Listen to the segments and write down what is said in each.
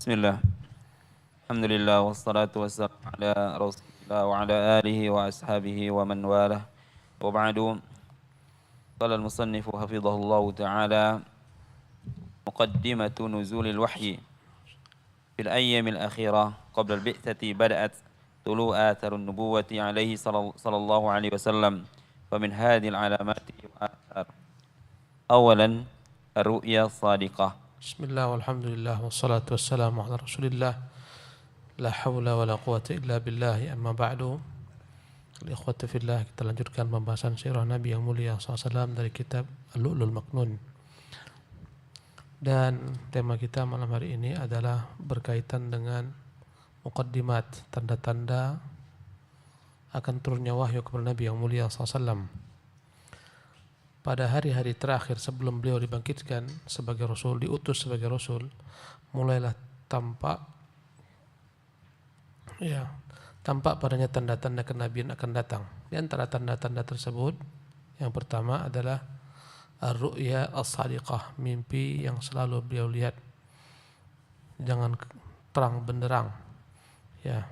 Bismillah. Alhamdulillah wassalatu wassalamu ala Rasulillah wa ala alihi wa ashabihi wa man walah. Wa ba'du. Qala al-musannifu hafizahullah ta'ala muqaddimatu nuzulil wahyi fil ayyamil akhirah qabla al-bi'tsati bada'at tulu atharun nubuwati alaihi sallallahu alaihi wasallam wa min hadhihi al-alamati wa athar. Awalan ar-ru'ya shadiqah. Bismillah walhamdulillah wassalatu wassalamu ala rasulillah la hawla wa la quwata illa billahi amma ba'du. Ikhwati fillah, kita lanjutkan pembahasan sirah Nabi yang mulia SAW dari kitab Al-Lu'lul Maknun. Dan tema kita malam hari ini adalah berkaitan dengan muqaddimat, tanda-tanda akan turunnya wahyu kepada Nabi yang mulia SAW. Pada hari-hari terakhir sebelum beliau dibangkitkan sebagai Rasul, diutus sebagai Rasul, mulailah tampak padanya tanda-tanda kenabian akan datang. Di antara tanda-tanda tersebut, yang pertama adalah ar-ru'ya as-sadiqah, mimpi yang selalu beliau lihat, jangan terang benderang,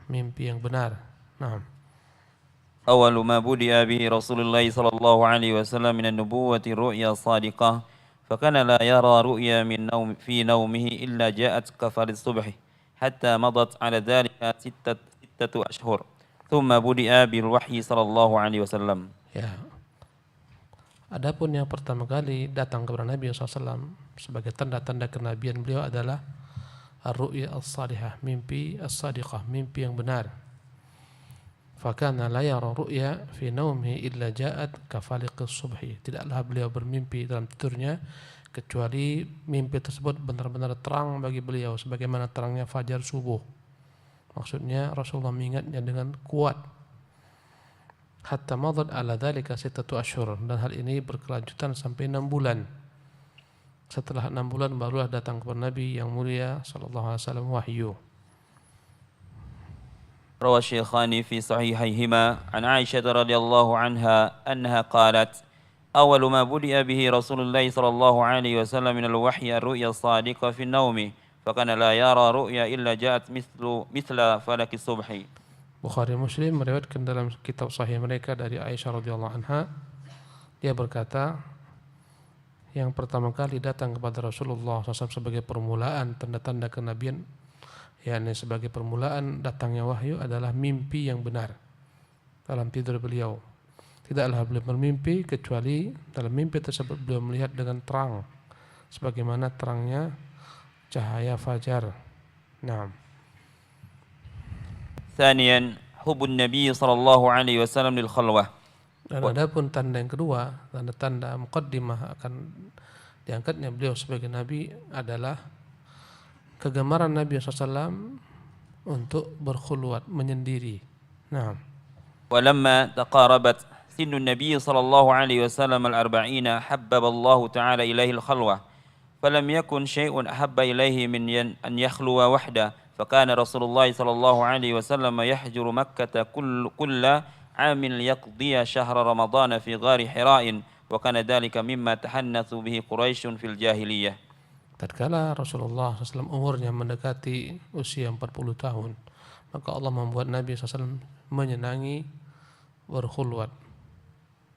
mimpi yang benar. Nah, أول ما بدأ به رسول الله صلى الله عليه وسلم من النبوة رؤيا صادقة فكان لا يرى رؤيا في نومه إلا جاءت كفر الصبح حتى مضت على ذلك ستة أشهر ثم بدأ بالوحي صلى الله عليه وسلم. Adapun yang pertama kali datang kepada Nabi SAW sebagai tanda-tanda kenabian beliau adalah ar-ru'ya as-salihah, mimpi as-sadiqah, mimpi yang benar. Fakana la yara ru'ya fi naumhi illa ja'at kafaliqis subhi. Tidaklah beliau bermimpi dalam tidurnya kecuali mimpi tersebut benar-benar terang bagi beliau sebagaimana terangnya fajar subuh. Maksudnya Rasulullah mengingatnya dengan kuat. Hatta madad ala dzalika 6 ashhur, dan hal ini berkelanjutan sampai 6 bulan. Setelah 6 bulan barulah datang kepada Nabi yang mulia sallallahu alaihi wasallam wahyu. روى الشيخان في صحيحيهما عن عائشة رضي الله عنها أنها قالت أول ما بدأ به رسول الله صلى الله عليه وسلم من الوحي الرؤيا الصادقة في النوم فكان لا يرى رؤيا إلا جاءت مثل فلك الصبح. Bukhari Muslim meriwayatkan dalam kitab sahih mereka dari Aisyah radhiyallahu anha, dia berkata, yang pertama kali datang kepada Rasulullah SAW sebagai permulaan tanda-tanda kenabian, yakni sebagai permulaan datangnya wahyu adalah mimpi yang benar dalam tidur beliau. Tidaklah beliau bermimpi kecuali dalam mimpi tersebut beliau melihat dengan terang sebagaimana terangnya cahaya fajar. Naam. ثانيا حب النبي صلى الله عليه وسلم للخلوة. Dan adapun tanda yang kedua, tanda-tanda muqaddimah akan diangkatnya beliau sebagai nabi adalah kegemaran Nabi SAW untuk berkhulwat, menyendiri. Nah. ولما تقاربت سن النبي صلى الله عليه وسلم 40 حبب الله تعالى إليه الخلوة فلم يكن شيء أحب إليه من أن يخلو وحده فكان رسول الله صلى الله عليه وسلم يحجر مكة كل عام ليقضي شهر رمضان في غار حراء وكان ذلك مما تحنث به قريش في الجاهلية. Tatkala Rasulullah SAW umurnya mendekati usia 40 tahun, maka Allah membuat Nabi SAW menyenangi berkhulwat,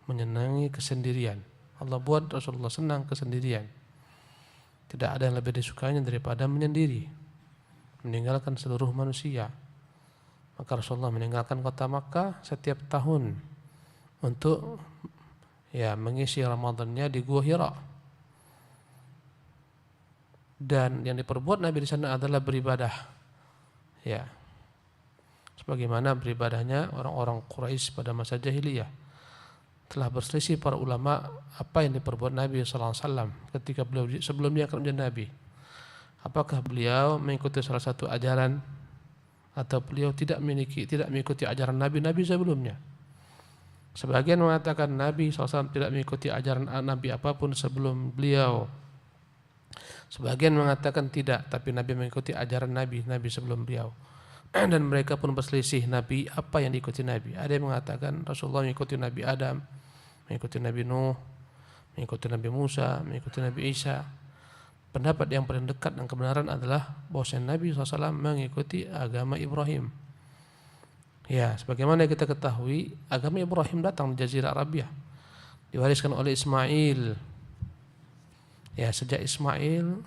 menyenangi kesendirian. Allah buat Rasulullah senang kesendirian. Tidak ada yang lebih disukainya daripada menyendiri, meninggalkan seluruh manusia. Maka Rasulullah meninggalkan kota Makkah setiap tahun untuk mengisi Ramadannya di Gua Hira. Dan yang diperbuat Nabi di sana adalah beribadah, sebagaimana beribadahnya orang-orang Quraisy pada masa jahiliyah. Telah berselisih para ulama apa yang diperbuat Nabi SAW ketika beliau sebelum dia menjadi Nabi. Apakah beliau mengikuti salah satu ajaran atau beliau tidak mengikuti ajaran Nabi sebelumnya? Sebagian mengatakan Nabi SAW tidak mengikuti ajaran Nabi apapun sebelum beliau. Sebagian mengatakan tidak, tapi Nabi mengikuti ajaran Nabi sebelum beliau. Dan mereka pun berselisih Nabi apa yang diikuti Nabi. Ada yang mengatakan Rasulullah mengikuti Nabi Adam, mengikuti Nabi Nuh, mengikuti Nabi Musa, mengikuti Nabi Isa. Pendapat yang paling dekat dan kebenaran adalah bahwasanya Nabi SAW mengikuti agama Ibrahim. Ya, sebagaimana kita ketahui, agama Ibrahim datang di Jazirah Arabia, diwariskan oleh Ismail. Ya, sejak Ismail,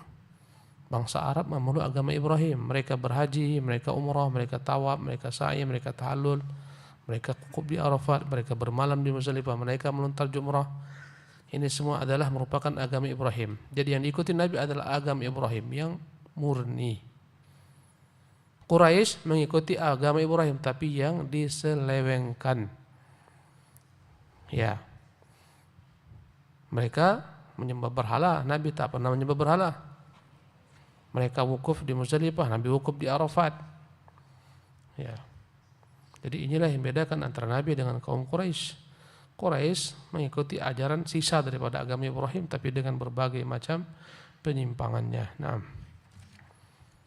bangsa Arab memeluk agama Ibrahim. Mereka berhaji, mereka umrah, mereka tawaf, mereka sa'i, mereka tahallul, mereka wukuf di Arafat, mereka bermalam di Muzdalifah, mereka melontar jumrah. Ini semua adalah merupakan agama Ibrahim. Jadi yang diikuti Nabi adalah agama Ibrahim yang murni. Quraisy mengikuti agama Ibrahim tapi yang diselewengkan. Ya. Mereka menyembah berhala, Nabi tak pernah menyembah berhala. Mereka wukuf di Muzdalifah, Nabi wukuf di Arafat. Ya. Jadi inilah yang membedakan antara Nabi dengan kaum Quraisy. Quraisy mengikuti ajaran sisa daripada agama Ibrahim tapi dengan berbagai macam penyimpangannya. Naam.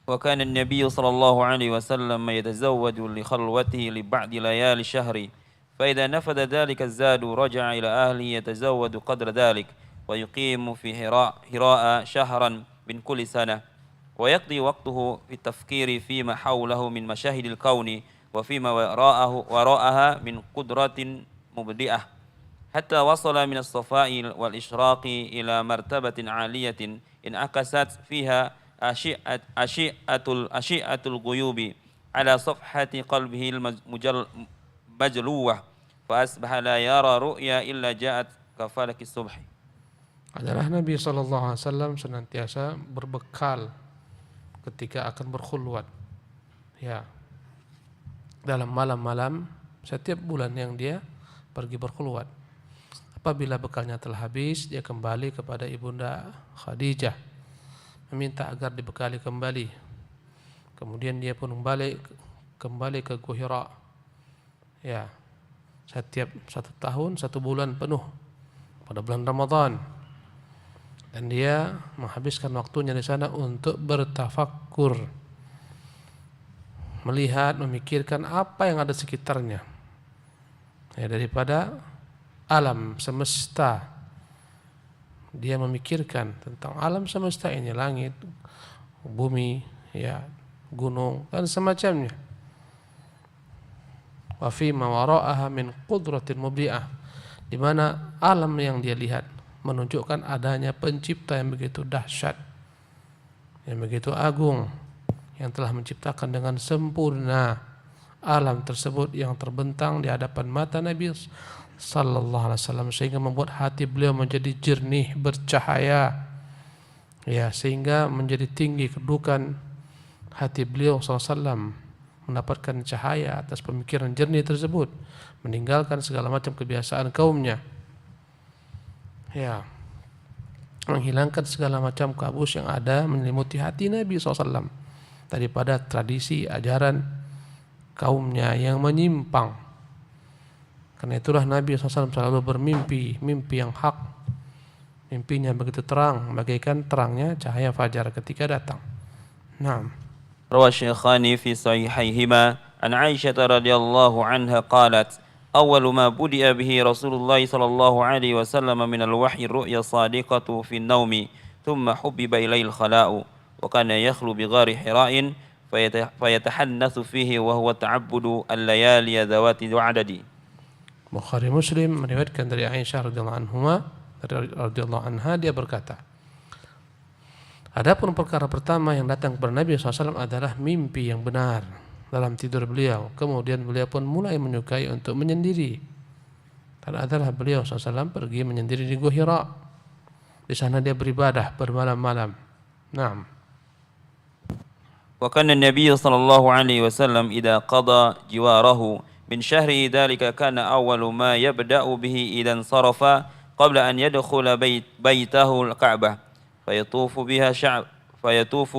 وكان النبي صلى الله عليه وسلم يتزوج لخلوته لبعض ليالي الشهر فإذا نفذ ذلك الزاد رجع إلى أهله يتزود قدر ذلك ويقيم في هراء شهرا من كل سنة ويقضي وقته في التفكير فيما حوله من مشاهد الكون وفيما وراءها من قدرة مبدئة حتى وصل من الصفاء والإشراق إلى مرتبة عالية انعكست فيها أشعة الغيوب على صفحة قلبه المجلوة فأصبح لا يرى رؤيا إلا جاءت كفلك الصبح. Adalah Nabi SAW senantiasa berbekal ketika akan berkhulwat. Ya. Dalam malam-malam setiap bulan yang dia pergi berkhulwat. Apabila bekalnya telah habis, dia kembali kepada ibunda Khadijah, meminta agar dibekali kembali. Kemudian dia pun kembali ke Gua Hira. Ya, setiap 1 tahun 1 bulan penuh pada bulan Ramadan. Dan dia menghabiskan waktunya di sana untuk bertafakkur, melihat, memikirkan apa yang ada sekitarnya. Ya, daripada alam semesta. Dia memikirkan tentang alam semesta ini, langit, bumi, ya, gunung dan semacamnya. Wa fi ma wara'aha min qudratin mubdi'ah, di mana alam yang dia lihat menunjukkan adanya pencipta yang begitu dahsyat, yang begitu agung, yang telah menciptakan dengan sempurna alam tersebut yang terbentang di hadapan mata Nabi sallallahu alaihi wasallam, sehingga membuat hati beliau menjadi jernih, bercahaya. Ya, sehingga menjadi tinggi kedudukan hati beliau sallallahu alaihi wasallam, mendapatkan cahaya atas pemikiran jernih tersebut, meninggalkan segala macam kebiasaan kaumnya. Ya, menghilangkan segala macam kabus yang ada menyelimuti hati Nabi SAW daripada tradisi ajaran kaumnya yang menyimpang. Karena itulah Nabi SAW selalu bermimpi, mimpi yang hak. Mimpinya begitu terang, bagaikan terangnya cahaya fajar ketika datang. Naam. روى الشيخان في صحيحيهما عن عائشة رضي الله عنها قالت أول ما بدأ به رسول الله صلى الله عليه وسلم من الوحي الرؤيا الصادقة في النوم ثم حبب إليه الخلاء وكان يخلو بغار حراء فيتحنث فيه وهو تعبد الليالي ذوات العدد. Bukhari Muslim meriwayatkan dari Aisyah radhiyallahu anha, dia berkata, adapun perkara pertama yang datang kepada Nabi SAW adalah mimpi yang benar dalam tidur beliau. Kemudian beliau pun mulai menyukai untuk menyendiri. Dan adalah beliau SAW pergi menyendiri di Gua Hira. Di sana dia beribadah bermalam-malam. Naam. Wa kana an-nabiy sallallahu alaihi wasallam idza qada jiwarahu من شهره ذلك كان أول ما يبدأ به إذا انصرف قبل أن يدخل بيته الكعبة فيطوف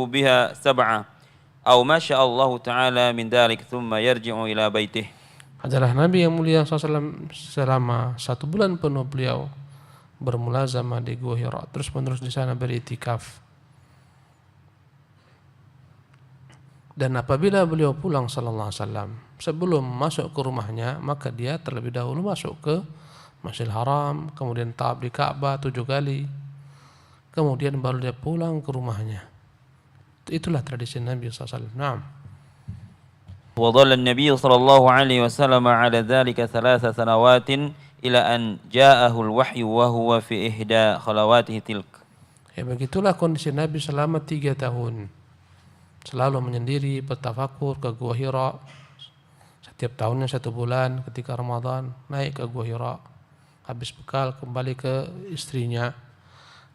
بها 7 أو ما شاء الله تعالى من ذلك ثم يرجع إلى بيته. Adalah Nabi yang mulia SAW selama 1 bulan penuh beliau bermulazamah di Gua Hira, terus menerus di sana beritikaf. Dan apabila beliau pulang sallallahu alaihi wasallam, sebelum masuk ke rumahnya, maka dia terlebih dahulu masuk ke Masjidil Haram, kemudian tawaf di Ka'bah 7 kali, kemudian baru dia pulang ke rumahnya. Itulah tradisi Nabi SAW. Naam. وظل النبي صلى الله عليه وسلم على ذلك 3 سنوات إلى أن جاءه الوحي وهو في إحدى خلواته تلك. Ya, begitulah kondisi Nabi selama 3 tahun. Selalu menyendiri, bertafakur ke Gua Hira. Setiap tahunnya 1 bulan ketika Ramadan naik ke Gua Hira. Habis bekal kembali ke istrinya.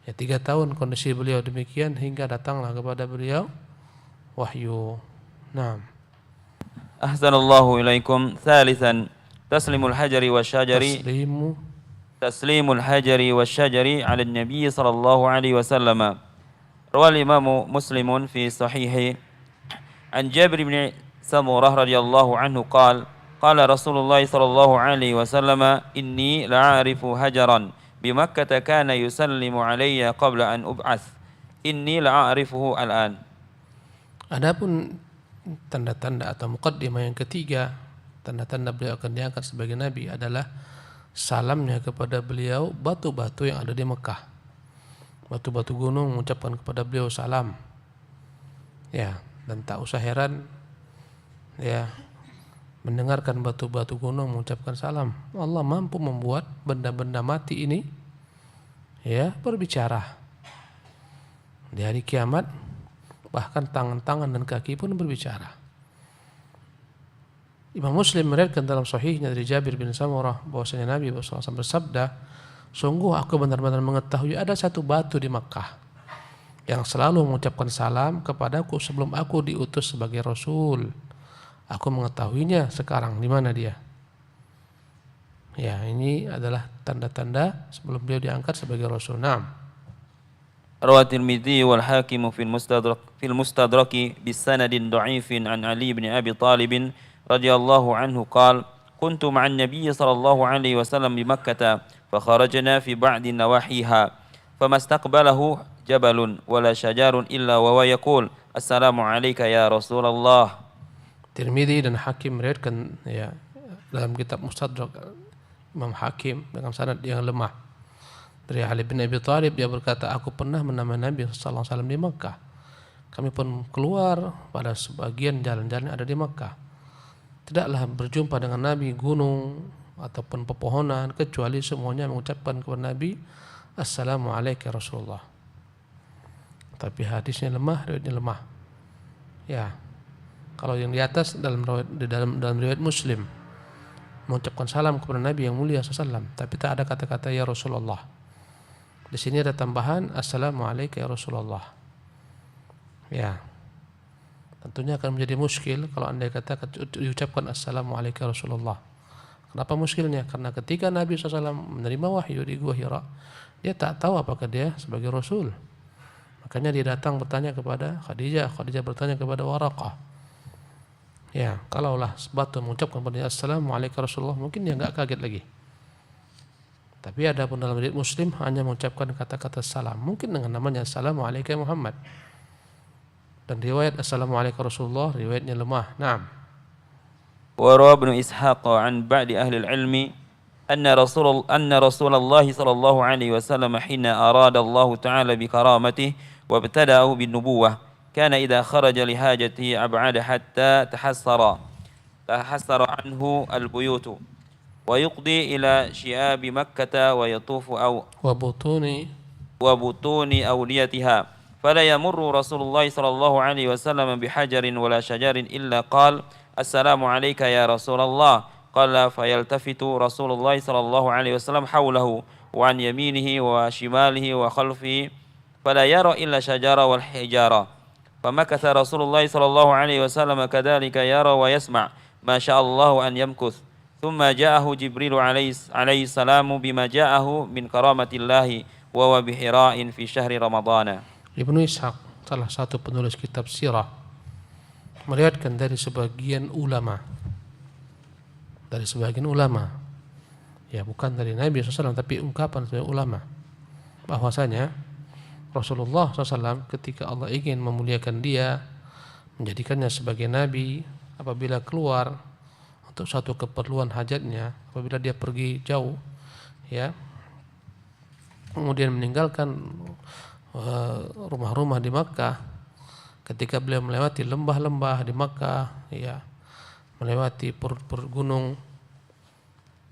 Ya, 3 tahun kondisi beliau demikian hingga datanglah kepada beliau wahyu. Naam. Ahsanallahu ilaikum. Thalithan, taslimul hajari wasyajari. تسليم الحجر والشجر على النبي صلى الله عليه وسلم. روى الإمام مسلم في صحيحه عن جابر بن سمرة رضي الله عنه قال قال رسول الله صلى الله عليه وسلم إني لأعرف هجرا بمكة كان يسلم علي قبل أن أبعث إني لأعرفه الآن. Adapun tanda-tanda atau muqaddimah yang ketiga, tanda-tanda beliau akan diangkat sebagai nabi adalah salamnya kepada beliau batu-batu yang ada di Mekah. Batu-batu gunung mengucapkan kepada beliau salam. Ya, dan tak usah heran ya mendengarkan batu-batu gunung mengucapkan salam. Allah mampu membuat benda-benda mati ini ya berbicara. Di hari kiamat bahkan tangan-tangan dan kaki pun berbicara. Imam Muslim meriwayatkan dalam sahihnya dari Jabir bin Samurah bahwasanya Nabi SAW bersabda, sungguh aku benar-benar mengetahui ada satu batu di Makkah yang selalu mengucapkan salam kepadaku sebelum aku diutus sebagai Rasul. Aku mengetahuinya sekarang. Di mana dia? Ya, ini adalah tanda-tanda sebelum beliau diangkat sebagai Rasul. Naam. Rawat Tirmidzi wal Hakim fil Mustadrak bisanadin dha'ifin an Ali bin Abi Thalib radhiyallahu anhu qala kuntu ma'an Nabiy sallallahu alaihi wasallam di Makkah fakharajna fi ba'di nawahiha famastaqbalahu jabalun wala syajarun illa wa yaqul assalamu alayka ya Rasulullah. Tirmidzi dan Hakim meriwayatkan ya dalam kitab Mustadrak Imam Hakim dengan sanad yang lemah dari Ali bin Abi Thalib. Dia berkata, aku pernah menemani Nabi sallallahu alaihi wasallam di Makkah. Kami pun keluar pada sebagian jalan-jalan yang ada di Makkah. Tidaklah berjumpa dengan Nabi gunung ataupun pepohonan kecuali semuanya mengucapkan kepada Nabi assalamu alayka ya Rasulullah. Tapi hadisnya lemah, riwayatnya lemah. Ya. Kalau yang di atas dalam riwayat Muslim mengucapkan salam kepada Nabi yang mulia sallallahu, tapi tak ada kata-kata ya Rasulullah. Di sini ada tambahan assalamu alayka ya Rasulullah. Ya. Tentunya akan menjadi muskil kalau anda katakan diucapkan assalamu alayka Rasulullah. Kenapa muskilnya? Karena ketika Nabi SAW menerima wahyu di Gua Hira, dia tak tahu apakah dia sebagai Rasul. Makanya dia datang bertanya kepada Khadijah. Khadijah bertanya kepada Waraqah. Ya, kalaulah batu mengucapkan kepada assalamu alayka Rasulullah, mungkin dia enggak kaget lagi. Tapi ada pun dalam riwayat Muslim hanya mengucapkan kata-kata salam, mungkin dengan namanya assalamu alayka Muhammad. Dan riwayat assalamualaikum Rasulullah riwayatnya lemah. Naam. Wa rawa Ibnu Ishaq an ba'di ahli al-ilmi anna Rasulullah sallallahu alaihi wasallam hina arada Allah ta'ala bi karamatihi wa ibtada'u bin nubuwah kana idza kharaja li hajatihi ab'ada hatta tahassara anhu al-buyut wa yuqdi ila syi'abi Makkah wa yatufu wa butuni awliyatiha فلا يمر رسول الله صلى الله عليه وسلم بحجر ولا شجر إلا قال السلام عليك يا رسول الله قال فيلتفت رسول الله صلى الله عليه وسلم حوله وعن يمينه وشماله وخلفه فلا يرى إلا شجرة والحجارة فمكث رسول الله صلى الله عليه وسلم كذلك يرى ويسمع ما شاء الله أن يمكث ثم جاءه جبريل عليه السلام بما جاءه من كرامة الله وهو بحراء في شهر رمضان. Ibnu Ishaq, salah satu penulis kitab sirah, meriwayatkan dari sebagian ulama, ya bukan dari Nabi SAW, tapi ungkapan dari ulama, bahwasanya Rasulullah SAW ketika Allah ingin memuliakan dia, menjadikannya sebagai Nabi, apabila keluar untuk satu keperluan hajatnya, apabila dia pergi jauh, ya, kemudian meninggalkan rumah-rumah di Makkah. Ketika beliau melewati lembah-lembah di Makkah, ya, melewati perut-perut gunung,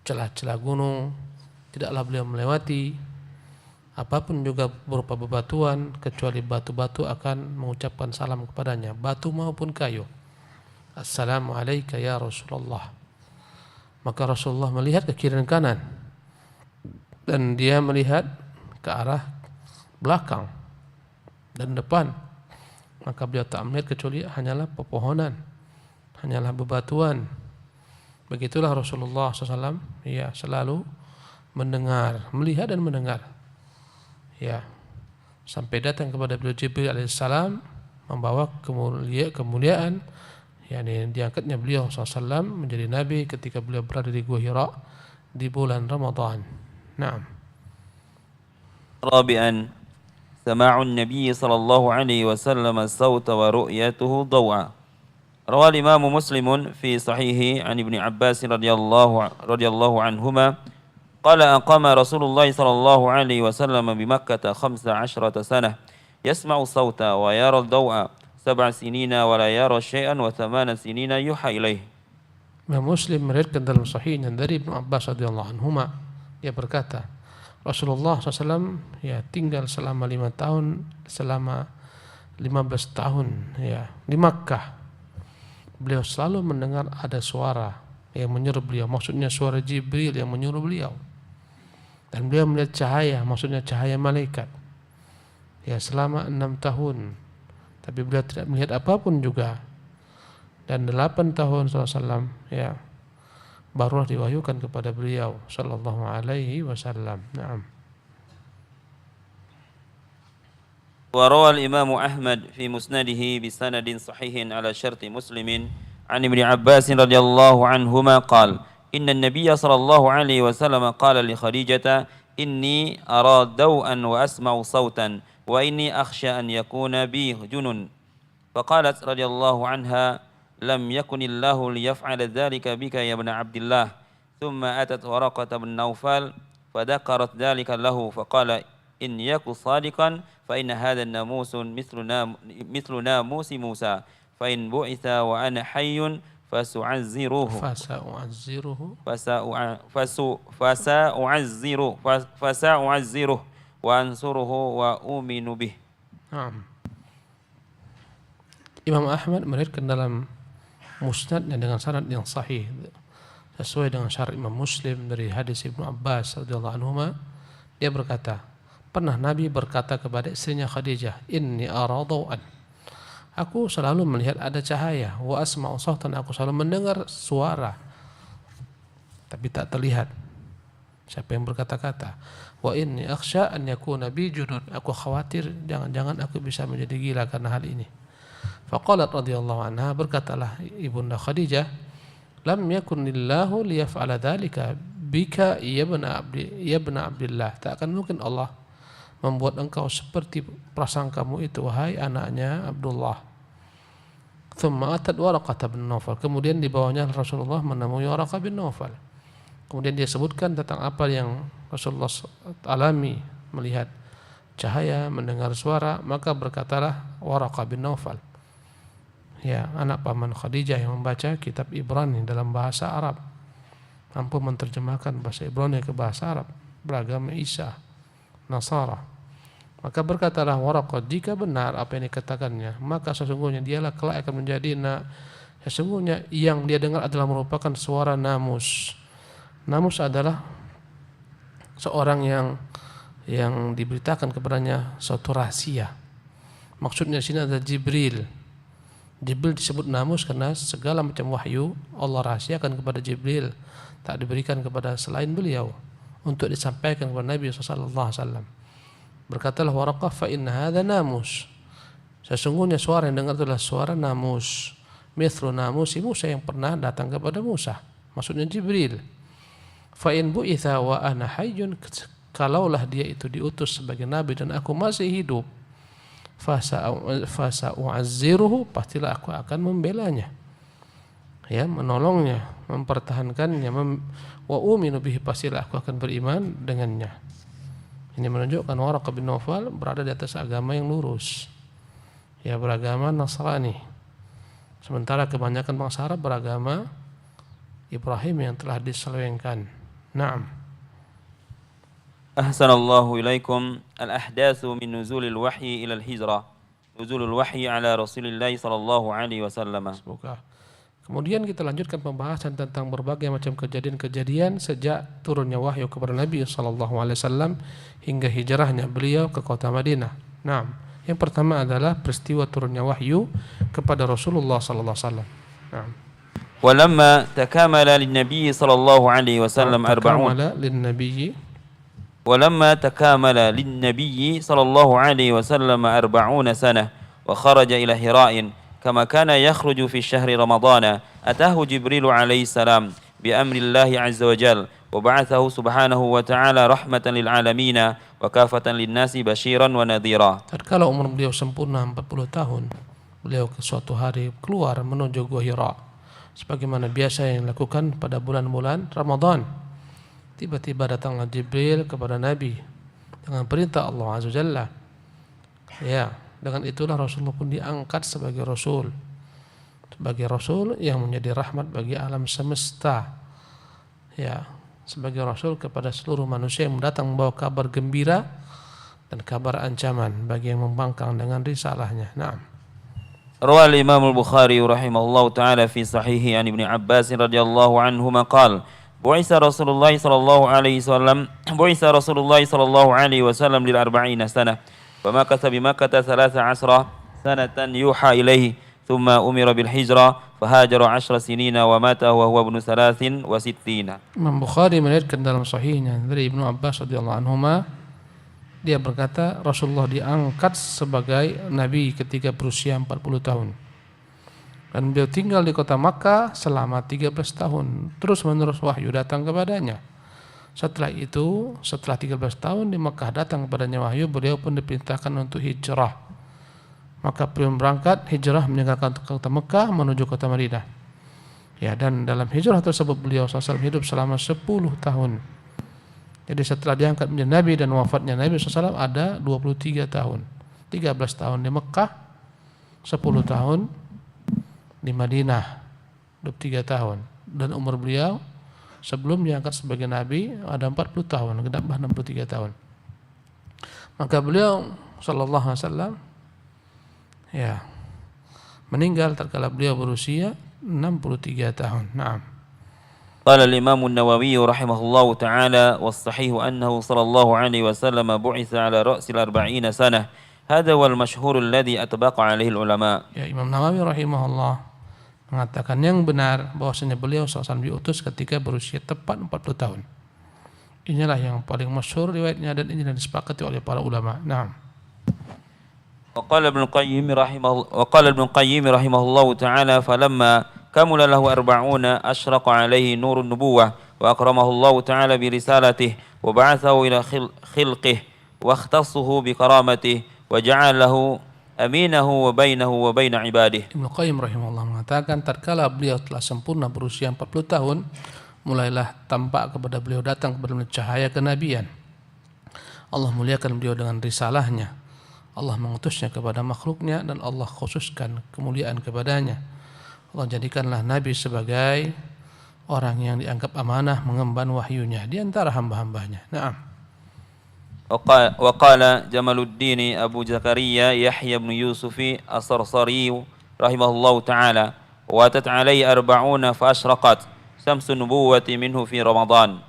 celah-celah gunung, tidaklah beliau melewati apapun juga berupa bebatuan kecuali batu-batu akan mengucapkan salam kepadanya, batu maupun kayu. Assalamu alayka ya Rasulullah. Maka Rasulullah melihat ke kiri dan kanan, dan dia melihat ke arah belakang dan depan. Maka beliau tak melihat kecuali hanyalah pepohonan, hanyalah bebatuan. Begitulah Rasulullah SAW, ya, selalu mendengar, melihat dan mendengar, ya, sampai datang kepada beliau Jibril alaihissalam membawa kemuliaan, yakni diangkatnya beliau SAW menjadi nabi ketika beliau berada di Gua Hira di bulan Ramadan. Naam. رابعا سماع النبي صلى الله عليه وسلم الصوت ورؤيته ضوءا. روى الإمام مسلم في صحيحه عن ابن عباس رضي الله عنهما قال أقام رسول الله صلى الله عليه وسلم بمكة 15 سنة يسمع الصوت ويرى الضوء 7 سنين ولا يرى شيئا و8 سنين يوحى إليه. Imam Muslim meriwayatkan dalam sahihnya dari Ibnu Abbas radhiyallahu anhuma, dia berkata, Rasulullah SAW, ya, tinggal selama 5 tahun, selama 15 tahun, ya, di Makkah. Beliau selalu mendengar ada suara yang menyuruh beliau, maksudnya suara Jibril yang menyuruh beliau. Dan beliau melihat cahaya, maksudnya cahaya malaikat, ya, selama 6 tahun. Tapi beliau tidak melihat apapun juga. Dan 8 tahun SAW, ya, barulah diwahyukan kepada beliau sallallahu alaihi wasallam. Naam. وروى الإمام أحمد في مسنده بسند صحيح على شرط مسلم عن ابن عباس رضي الله عنهما قال إن النبي صلى الله عليه وسلم قال لخديجة إني أرى ضوءا وأسمع صوتا وإني أخشى أن يكون بي جنون فقالت رضي الله عنها لم يكن الله ليفعل ذلك بك يا ابن عبد الله ثم أتت ورقة بن نوفل فذكرت ذلك له فقال إن يك صادقا فإن هذا الناموس مثل ناموس موسى فإن بعث وأنا حي فسأعزره وأنصره وأؤمن به. Imam Ahmad meriwayatkan dalam musnadnya dengan sanad yang sahih sesuai dengan syarat Imam Muslim dari hadis Ibnu Abbas radhiyallahu anhuma, dia berkata, pernah Nabi berkata kepada istrinya Khadijah, inni ara daw'an, aku selalu melihat ada cahaya, wa asma'u sawtan, aku selalu mendengar suara tapi tak terlihat siapa yang berkata-kata, wa inni akhsha an yakuna bi junun, aku khawatir jangan-jangan aku bisa menjadi gila karena hal ini. Faqalat radhiyallahu anha, berkatalah ibunda Khadijah, lam yakunillahu liyaf'ala dzalika bika ya ibn Abdillah, tak akan mungkin Allah membuat engkau seperti prasangkamu itu, wahai anaknya Abdullah. Thumma atat Waraqah bin Nawfal, kemudian di bawahnya Rasulullah menemui Waraqah bin Nawfal. Kemudian dia sebutkan tentang apa yang Rasulullah alami, melihat cahaya, mendengar suara. Maka berkatalah Waraqah bin Nawfal, ya, anak paman Khadijah yang membaca kitab Ibrani dalam bahasa Arab, mampu menerjemahkan bahasa Ibrani ke bahasa Arab, beragama Isa, Nasara. Maka berkatalah Waraqah, jika benar apa yang dikatakannya, maka sesungguhnya dialah kelak akan menjadi sesungguhnya yang dia dengar adalah merupakan suara Namus. Namus adalah seorang yang diberitakan kepadanya suatu rahasia. Maksudnya sini adalah Jibril. Jibril disebut Namus karena segala macam wahyu Allah rahasiakan kepada Jibril, tak diberikan kepada selain beliau untuk disampaikan kepada Nabi SAW. Berkatalah Waraqah, fa inna hadza namus, sesungguhnya suara yang dengar adalah suara Namus, mithlu namusi Musa, yang pernah datang kepada Musa, maksudnya Jibril. Fa in bu'itha wa ana hayyun, kalaulah dia itu diutus sebagai nabi dan aku masih hidup, fasa u'azziruhu, pastilah aku akan membelanya. ya, menolongnya, mempertahankannya, wa uminu bihi, pastilah aku akan beriman dengannya. Ini menunjukkan Waraqah bin Nawfal berada di atas agama yang lurus, ya, beragama Nasrani. Sementara kebanyakan bangsa Arab beragama Ibrahim yang telah diselewengkan. Naam. Ahsanallahu ilaikum. Al-ahdatsu min nuzulil wahyi ila al-hijrah. Nuzulul wahyi ala Rasulillah sallallahu alaihi wasallam. Semoga. Kemudian kita lanjutkan pembahasan tentang berbagai macam kejadian-kejadian sejak turunnya wahyu kepada Nabi sallallahu alaihi wasallam hingga hijrahnya beliau ke kota Madinah. Naam. Yang pertama adalah peristiwa turunnya wahyu kepada Rasulullah sallallahu alaihi wasallam. Naam. ولما تكامل للنبي صلى الله عليه وسلم 40 ولما تكامل للنبي صلى الله عليه وسلم 40 سنة وخرج إلى هراء كما كان يخرج في شهر رمضان أتاه جبريل عليه السلام بأمر الله عز وجل وبعثه سبحانه وتعالى رحمة للعالمين وكافة للناس بشيرا ونذيرا. Tatkala umur beliau sempurna 40 tahun, beliau ke suatu hari keluar menuju Gua Hira sebagaimana biasa yang dilakukan pada bulan-bulan Ramadan. Tiba-tiba datanglah Jibril kepada Nabi dengan perintah Allah Azza wa Jalla. Ya, dengan itulah Rasulullah pun diangkat sebagai Rasul. Sebagai Rasul yang menjadi rahmat bagi alam semesta. Ya, sebagai Rasul kepada seluruh manusia yang datang membawa kabar gembira dan kabar ancaman bagi yang membangkang dengan risalahnya. Naam. روى الإمام البخاري رحمه الله تعالى في صحيحه عن ابن عباس رضي الله عنهما قال بعث رسول الله صلى الله عليه وسلم لل40 سنة فمكث بمكة 13 سنة يوحى إليه ثم أمر بالهجرة فهاجر 10 سنين ومات وهو ابن 63. Imam Bukhari meriwayatkan dalam sahihnya dari Ibnu Abbas radhiyallahu anhuma, dia berkata Rasulullah diangkat sebagai Nabi ketika berusia 40 tahun. Dan beliau tinggal di kota Makkah selama 13 tahun. Terus menerus wahyu datang kepadanya. Setelah itu, setelah 13 tahun di Makkah datang kepadanya wahyu, beliau pun diperintahkan untuk hijrah. Maka beliau berangkat hijrah meninggalkan kota Makkah menuju kota Madinah. Ya, dan dalam hijrah tersebut beliau SAW hidup selama 10 tahun. Jadi setelah diangkat menjadi Nabi dan wafatnya Nabi SAW ada 23 tahun. 13 tahun di Mekah, 10 tahun di Madinah, 23 tahun. Dan umur beliau sebelum diangkat sebagai Nabi ada 40 tahun, genap 63 tahun. Maka beliau sallallahu alaihi wasallam ya meninggal tatkala beliau berusia 63 tahun. Naam. قال الإمام النووي رحمه الله تعالى والصحيح أنه صلى الله عليه وسلم بعث على رأس 40 سنة هذا هو المشهور الذي أطبق عليه العلماء. Ya, Imam Nawawi rahimahullah mengatakan yang benar bahwasanya beliau SAW diutus ketika berusia tepat 40 tahun. Inilah yang paling masyhur riwayatnya dan ini yang disepakati oleh para ulama. Naam. وقال ابن القيم رحمه الله تعالى فلما كمل له 40 أشرق عليه نور النبوة وأكرمه الله تعالى برسالته وبعثه إلى خلقه واختصه بكرامته وجعله أمينه وبينه وبين عباده. Ibnu Qayyim rahimahullah mengatakan tatkala beliau telah sempurna berusia 40 tahun mulailah tampak kepada beliau datang kepada cahaya kenabian. Allah muliakan beliau dengan risalahnya. Allah mengutusnya kepada makhluknya dan Allah khususkan kemuliaan kepadanya. Allah jadikanlah Nabi sebagai orang yang dianggap amanah mengemban wahyunya di antara hamba-hambanya. Naam. وقال جمال الدين أبو زكريا يحيى بن يوسف الصرصري رحمه الله تعالى واتت عليه 40 فأشرقت شمس النبوة منه في رمضان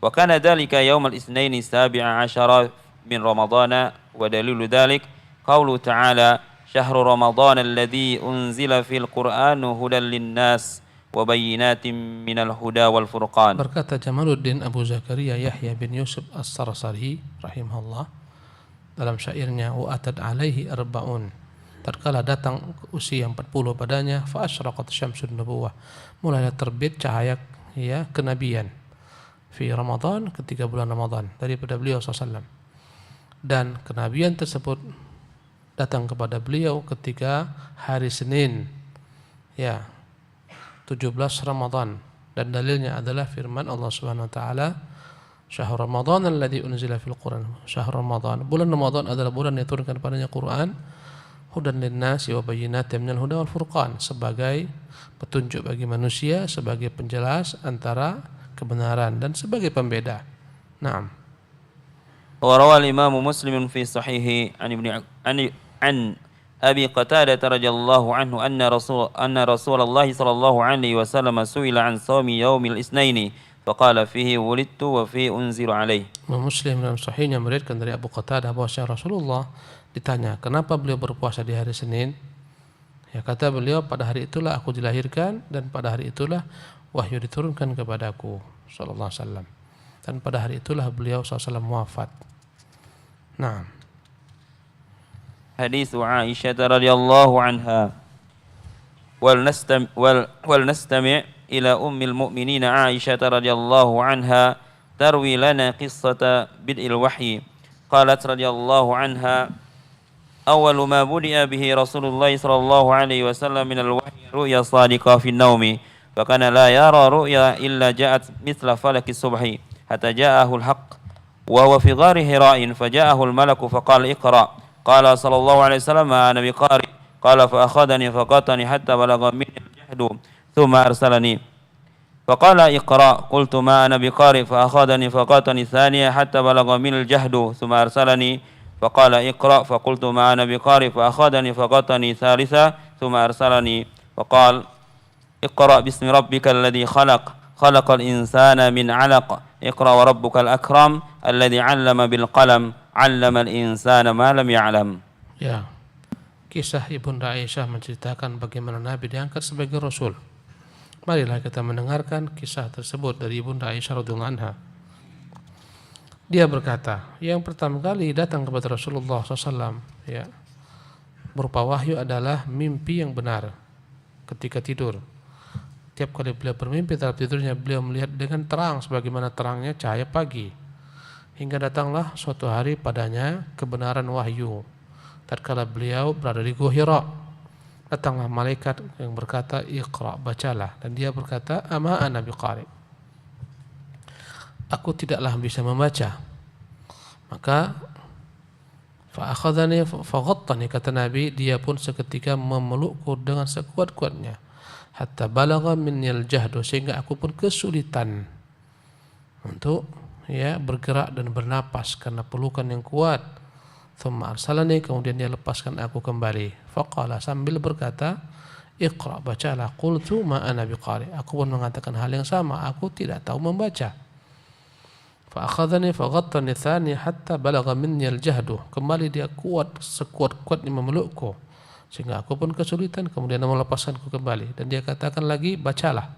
وكان ذلك يوم الاثنين 17 من رمضان ودليل ذلك قوله تعالى شهر رمضان الذي أنزل في القرآن هدى للناس وبينات من الهدى والفرقان. Berkata Jamaluddin Abu Zakaria Yahya bin Yusuf As-Sarsari rahimahullah dalam syairnya wa atad alaihi arbaun, tatkala datang usia 40 padanya fa asyraqat syamsun nubuwah, mulai terbit cahaya ya kenabian fi Ramadan, ketika bulan Ramadan daripada beliau SAW. Dan kenabian tersebut datang kepada beliau ketika hari Senin. Ya. 17 Ramadan, dan dalilnya adalah firman Allah Subhanahu wa taala, Syahrul Ramadan alladzi unzila fil Qur'an. Syahrul Ramadan, bulan Ramadan adalah bulan yang diturunkan padanya Quran, hudan linnasi wa bayyinatin minal huda wal furqan, sebagai petunjuk bagi manusia, sebagai penjelas antara kebenaran dan sebagai pembeda. Naam. Wa rawal Imam Muslim fi sahihi an Abi Qatadah radhiyallahu anhu anna Rasulullah sallallahu alaihi wasallam su'ila an shaumi yaumil isnaini faqala fihi wulidtu wa fihi unziru alaihi. Muslim dalam sahihnya meriwayatkan dari Abu Qatadah bahwa Rasulullah ditanya kenapa beliau berpuasa di hari Senin. Ya, kata beliau, pada hari itulah aku dilahirkan dan pada hari itulah wahyu diturunkan kepadaku sallallahu alaihi wasallam, dan pada hari itulah beliau sallallahu alaihi wasallam wafat. Nah, hadits Aisyah radhiyallahu anha wal nastami' ila ummil mu'minin Aisyah radhiyallahu anha tarwi lana qissata bid'il wahyi. Qalat radhiyallahu anha awwalu ma budi'a bihi Rasulullah sallallahu alaihi wasallam min al-wahyi ru'ya sadiqah fi an-nawmi fa kana la yara ru'ya illa ja'at mithla falaki subhi hatta ja'ahu al-haqq wa huwa fi ghari hira'in fa ja'ahu al-malaku fa qala iqra. Qala sallallahu alaihi wasallam ana biqari qala fa akhadani fa qatani hatta balagha minni al-jahdu thumma arsalani fa qala iqra qultu ma ana biqari fa akhadani fa qatani thaniya hatta balagha minni al-jahdu thumma arsalani fa qala iqra fa qultu ma ana biqari fa akhadani fa qatani thalitha thumma arsalani fa qala iqra bismi rabbikal ladzi khalaqal insana min 'alaq iqra wa rabbukal akram alladzi 'allama bil qalam 'allamal insana ma lam ya'lam. Ya, kisah Ibunda Aisyah menceritakan bagaimana Nabi diangkat sebagai Rasul. Marilah kita mendengarkan kisah tersebut dari Ibunda Aisyah radhiyallahu anha. Dia berkata, yang pertama kali datang kepada Rasulullah SAW, ya, berupa wahyu adalah mimpi yang benar ketika tidur. Tiap kali beliau bermimpi dalam tidurnya, beliau melihat dengan terang sebagaimana terangnya cahaya pagi. Hingga datanglah suatu hari padanya kebenaran wahyu. Tatkala beliau berada di Gua Hira, datanglah malaikat yang berkata, Iqra, bacalah. Dan dia berkata, ama ana biqari, aku tidaklah bisa membaca. Maka fa akhadhani fa ghattani, kata Nabi, dia pun seketika memelukku dengan sekuat-kuatnya. Hatta balagha minnil jahdu, sehingga aku pun kesulitan untuk bergerak dan bernapas karena pelukan yang kuat. Thumma arsalani, kemudian dia lepaskan aku kembali. Faqala, sambil berkata, Iqra, bacalah. Qultu ma ana biqari, aku pun mengatakan hal yang sama, aku tidak tahu membaca. Fa akhadhani fa ghattani tsani hatta balagha minni al-jahdu, kembali dia kuat, sekuat-kuatnya memelukku sehingga aku pun kesulitan, kemudian melepaskanku kembali. Dan dia katakan lagi, bacalah.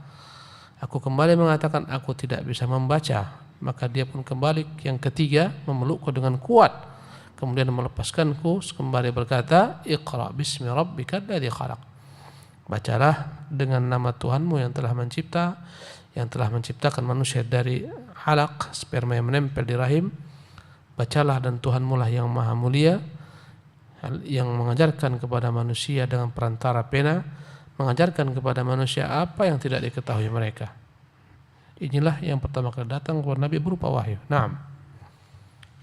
Aku kembali mengatakan aku tidak bisa membaca. Maka dia pun kembali yang ketiga memelukku dengan kuat, kemudian melepaskanku, kembali berkata, Iqra bismi rabbikal ladzi khalaq, bacalah dengan nama Tuhanmu yang telah menciptakan manusia dari alaq, sperma yang menempel di rahim. Bacalah, dan Tuhanmu lah yang maha mulia, yang mengajarkan kepada manusia dengan perantara pena, mengajarkan kepada manusia apa yang tidak diketahui mereka. Inilah yang pertama kali datang kepada Nabi berupa wahyu. Naam.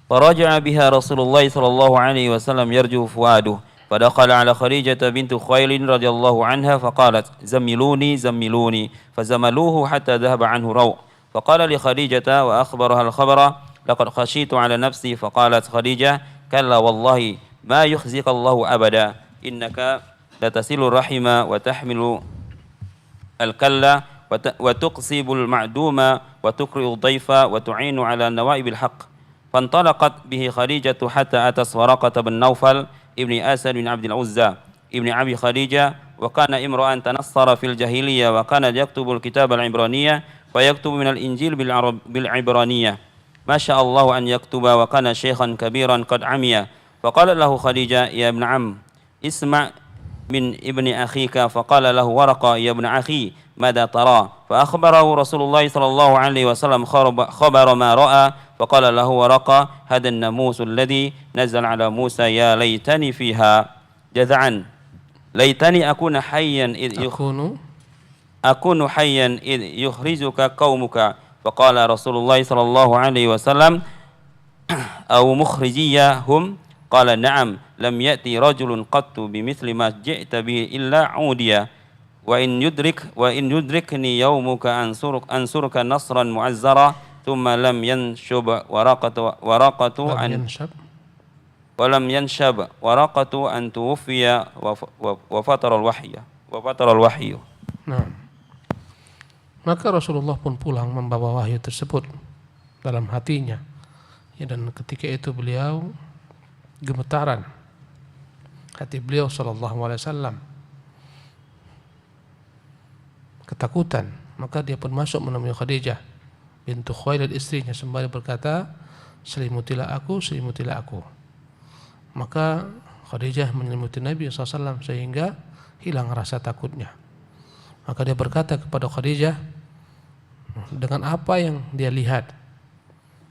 Faraja'a biha Rasulullah sallallahu alaihi wasallam yarju fuaduhu. Fadakhala ala Khadijah bint Khuwailid radhiyallahu anha faqalat zammiluni fazamaluhu hatta dhahaba anhu raw. Faqala li Khadijah wa akhbaraha al-khabara laqad khashitu ala nafsi. Faqalat Khadijah kalla wallahi ma yukhzika Allahu abada innaka latasilu rahima wa tahmilu al-kalla وتقصب المعدوم وتقرئ الضيف وتعين على نوائب الحق. فانطلقت به خديجة حتى أتت ورقة بن نوفل ابن أسد بن عبد العزى ابن أبي خديجة، وكان امرأ تنصر في الجاهلية وكان يكتب الكتاب العبرانية فيكتب من الإنجيل بالعبرانية ما شاء الله أن يكتب، وكان شيخا كبيرا قد عمي. فقال له خديجة يا ابن عم اسمع من ابن أخيك. فقال له ورقة يا ابن أخي ماذا ترى؟ فأخبره رسول الله صلى الله عليه وسلم خبر ما رأى. فقال له ورقة هذا الناموس الذي نزل على موسى يا ليتني فيها جذعا ليتني أكون حيا إذ أكون حيا إذ يخرجك قومك فقال رسول الله صلى الله عليه وسلم أو مخرجيهم قال نعم لم يأتي رجل قط بمثل ما جئت به إلا عوديا وإن يدركني يومك أنصرك نصرا معزرا ثم لم ينشب ورقة أن توفي وفتر الوحي. Nah, maka Rasulullah pun pulang membawa wahyu tersebut dalam hatinya. Ya, dan ketika itu beliau gemetaran hati beliau sallallahu alaihi wasallam, ketakutan. Maka dia pun masuk menemui Khadijah bintu Khuwailid, istrinya, sembari berkata, selimutilah aku. Maka Khadijah menyelimuti Nabi SAW sehingga hilang rasa takutnya. Maka dia berkata kepada Khadijah dengan apa yang dia lihat.